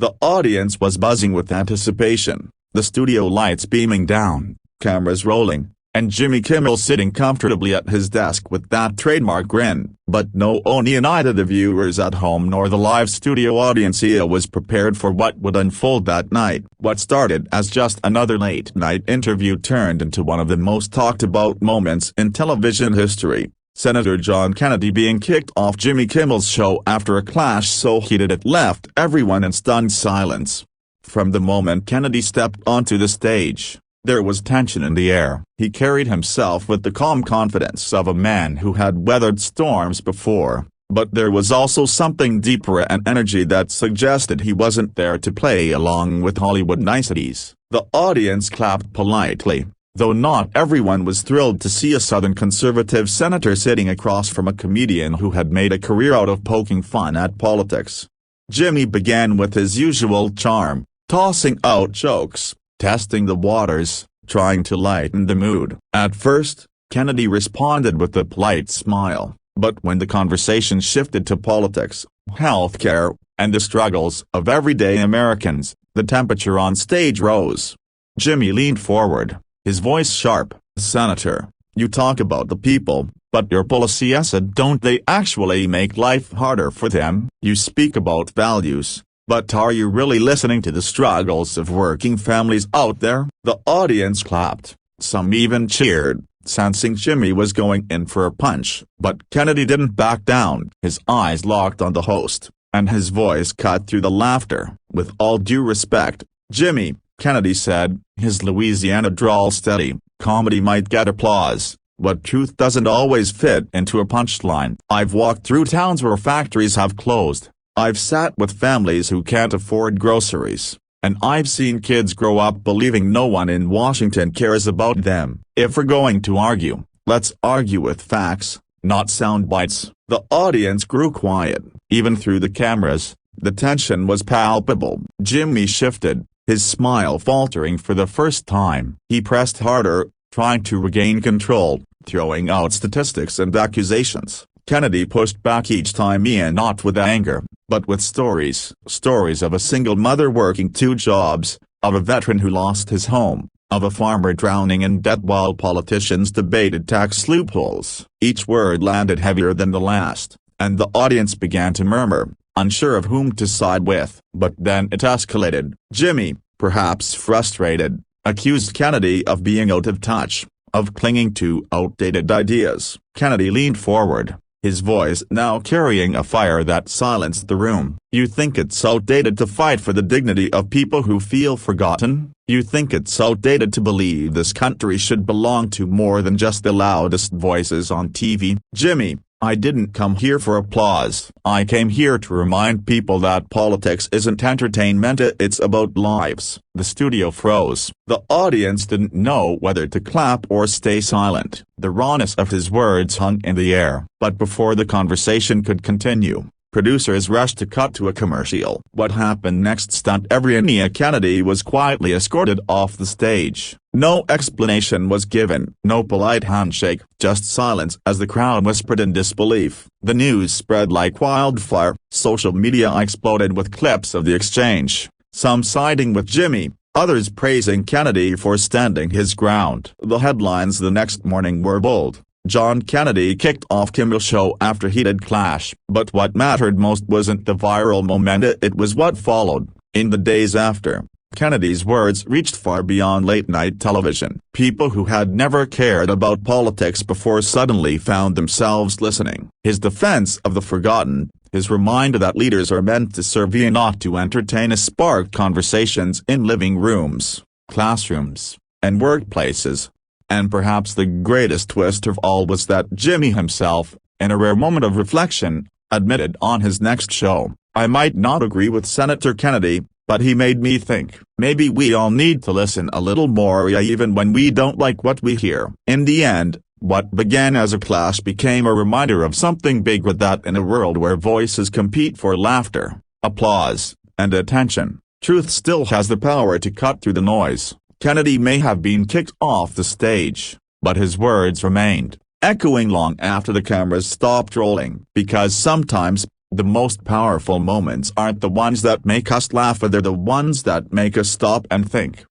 The audience was buzzing with anticipation, the studio lights beaming down, cameras rolling, and Jimmy Kimmel sitting comfortably at his desk with that trademark grin. But neither the viewers at home nor the live studio audience was prepared for what would unfold that night. What started as just another late-night interview turned into one of the most talked-about moments in television history. Senator John Kennedy being kicked off Jimmy Kimmel's show after a clash so heated it left everyone in stunned silence. From the moment Kennedy stepped onto the stage, there was tension in the air. He carried himself with the calm confidence of a man who had weathered storms before, but there was also something deeper, an energy that suggested he wasn't there to play along with Hollywood niceties. The audience clapped politely, though not everyone was thrilled to see a Southern conservative senator sitting across from a comedian who had made a career out of poking fun at politics. Jimmy began with his usual charm, tossing out jokes, testing the waters, trying to lighten the mood. At first, Kennedy responded with a polite smile, but when the conversation shifted to politics, healthcare, and the struggles of everyday Americans, the temperature on stage rose. Jimmy leaned forward, his voice sharp. "Senator, you talk about the people, but your policies don't they actually make life harder for them? You speak about values, but are you really listening to the struggles of working families out there?" The audience clapped, some even cheered, sensing Jimmy was going in for a punch. But Kennedy didn't back down. His eyes locked on the host, and his voice cut through the laughter. "With all due respect, Jimmy," Kennedy said, his Louisiana drawl steady, "comedy might get applause, but truth doesn't always fit into a punchline. I've walked through towns where factories have closed. I've sat with families who can't afford groceries, and I've seen kids grow up believing no one in Washington cares about them. If we're going to argue, let's argue with facts, not sound bites." The audience grew quiet, even through the cameras. The tension was palpable. Jimmy shifted, his smile faltering for the first time. He pressed harder, trying to regain control, throwing out statistics and accusations. Kennedy pushed back each time, not with anger, but with stories. Stories of a single mother working 2 jobs, of a veteran who lost his home, of a farmer drowning in debt while politicians debated tax loopholes. Each word landed heavier than the last, and the audience began to murmur, unsure of whom to side with. But then it escalated. Jimmy, perhaps frustrated, accused Kennedy of being out of touch, of clinging to outdated ideas. Kennedy leaned forward, his voice now carrying a fire that silenced the room. "You think it's outdated to fight for the dignity of people who feel forgotten? You think it's outdated to believe this country should belong to more than just the loudest voices on TV?" "Jimmy, I didn't come here for applause. I came here to remind people that politics isn't entertainment, it's about lives." The studio froze. The audience didn't know whether to clap or stay silent. The rawness of his words hung in the air. But before the conversation could continue, producers rushed to cut to a commercial. What happened next stunned everyone. Kennedy was quietly escorted off the stage. No explanation was given, no polite handshake, just silence as the crowd whispered in disbelief. The news spread like wildfire. Social media exploded with clips of the exchange, some siding with Jimmy, others praising Kennedy for standing his ground. The headlines the next morning were bold. John Kennedy kicked off Kimmel's show after heated clash. But what mattered most wasn't the viral moment, it was what followed. In the days after, Kennedy's words reached far beyond late-night television. People who had never cared about politics before suddenly found themselves listening. His defense of the forgotten, his reminder that leaders are meant to serve and not to entertain, sparked conversations in living rooms, classrooms, and workplaces. And perhaps the greatest twist of all was that Jimmy himself, in a rare moment of reflection, admitted on his next show, "I might not agree with Senator Kennedy, but he made me think. Maybe we all need to listen a little more, even when we don't like what we hear." In the end, what began as a clash became a reminder of something bigger, that in a world where voices compete for laughter, applause, and attention, truth still has the power to cut through the noise. Kennedy may have been kicked off the stage, but his words remained, echoing long after the cameras stopped rolling. Because sometimes, The most powerful moments aren't the ones that make us laugh, they're the ones that make us stop and think.